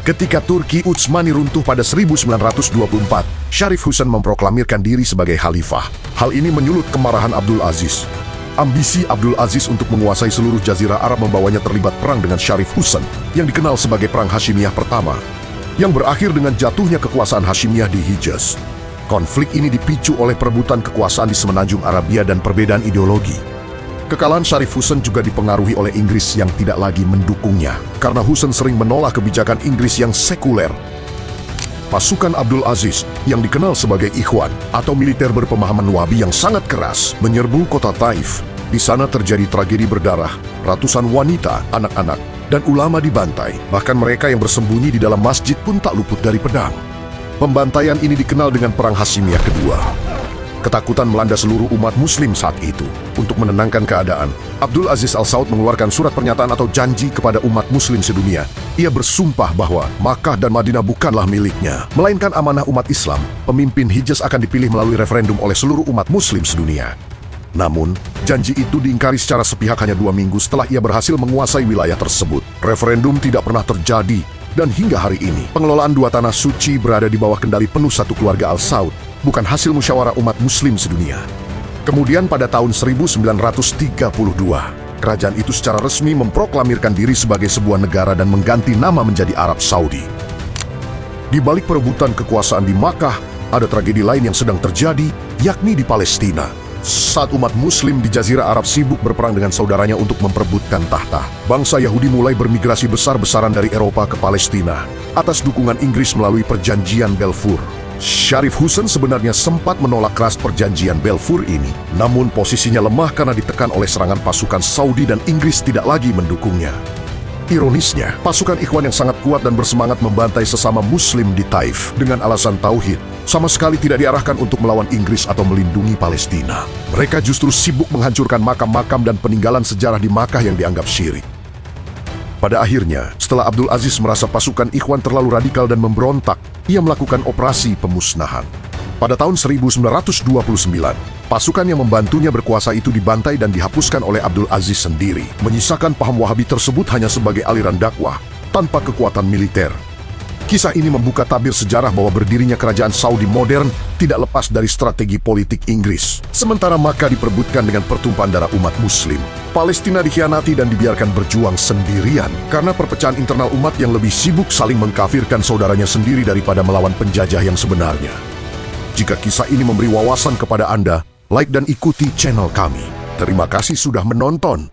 Ketika Turki Utsmani runtuh pada 1924, Syarif Husain memproklamirkan diri sebagai khalifah. Hal ini menyulut kemarahan Abdul Aziz. Ambisi Abdul Aziz untuk menguasai seluruh jazirah Arab membawanya terlibat perang dengan Syarif Husain yang dikenal sebagai Perang Hashimiyah pertama, yang berakhir dengan jatuhnya kekuasaan Hashimiyah di Hijaz. Konflik ini dipicu oleh perebutan kekuasaan di semenanjung Arabia dan perbedaan ideologi. Kekalahan Syarif Husain juga dipengaruhi oleh Inggris yang tidak lagi mendukungnya, karena Husain sering menolak kebijakan Inggris yang sekuler. Pasukan Abdul Aziz, yang dikenal sebagai Ikhwan atau militer berpemahaman Wahabi yang sangat keras, menyerbu kota Taif. Di sana terjadi tragedi berdarah, ratusan wanita, anak-anak, dan ulama dibantai. Bahkan mereka yang bersembunyi di dalam masjid pun tak luput dari pedang. Pembantaian ini dikenal dengan Perang Hashimiyah kedua. Ketakutan melanda seluruh umat muslim saat itu. Untuk menenangkan keadaan, Abdul Aziz Al Saud mengeluarkan surat pernyataan atau janji kepada umat muslim sedunia. Ia bersumpah bahwa Makkah dan Madinah bukanlah miliknya, melainkan amanah umat Islam. Pemimpin Hijaz akan dipilih melalui referendum oleh seluruh umat muslim sedunia. Namun, janji itu diingkari secara sepihak hanya 2 minggu setelah ia berhasil menguasai wilayah tersebut. Referendum tidak pernah terjadi, dan hingga hari ini, pengelolaan 2 tanah suci berada di bawah kendali penuh satu keluarga Al Saud, bukan hasil musyawarah umat muslim sedunia. Kemudian pada tahun 1932, kerajaan itu secara resmi memproklamirkan diri sebagai sebuah negara dan mengganti nama menjadi Arab Saudi. Di balik perebutan kekuasaan di Makkah, ada tragedi lain yang sedang terjadi, yakni di Palestina. Saat umat muslim di Jazirah Arab sibuk berperang dengan saudaranya untuk memperebutkan tahta, bangsa Yahudi mulai bermigrasi besar-besaran dari Eropa ke Palestina atas dukungan Inggris melalui Perjanjian Balfour. Syarif Husain sebenarnya sempat menolak keras Perjanjian Balfour ini, namun posisinya lemah karena ditekan oleh serangan pasukan Saudi dan Inggris tidak lagi mendukungnya. Ironisnya, pasukan Ikhwan yang sangat kuat dan bersemangat membantai sesama muslim di Taif dengan alasan tauhid, sama sekali tidak diarahkan untuk melawan Inggris atau melindungi Palestina. Mereka justru sibuk menghancurkan makam-makam dan peninggalan sejarah di Makkah yang dianggap syirik. Pada akhirnya, setelah Abdul Aziz merasa pasukan Ikhwan terlalu radikal dan memberontak, ia melakukan operasi pemusnahan. Pada tahun 1929, pasukan yang membantunya berkuasa itu dibantai dan dihapuskan oleh Abdul Aziz sendiri, menyisakan paham Wahabi tersebut hanya sebagai aliran dakwah, tanpa kekuatan militer. Kisah ini membuka tabir sejarah bahwa berdirinya kerajaan Saudi modern tidak lepas dari strategi politik Inggris. Sementara Makkah diperebutkan dengan pertumpahan darah umat muslim. Palestina dikhianati dan dibiarkan berjuang sendirian karena perpecahan internal umat yang lebih sibuk saling mengkafirkan saudaranya sendiri daripada melawan penjajah yang sebenarnya. Jika kisah ini memberi wawasan kepada Anda, like dan ikuti channel kami. Terima kasih sudah menonton.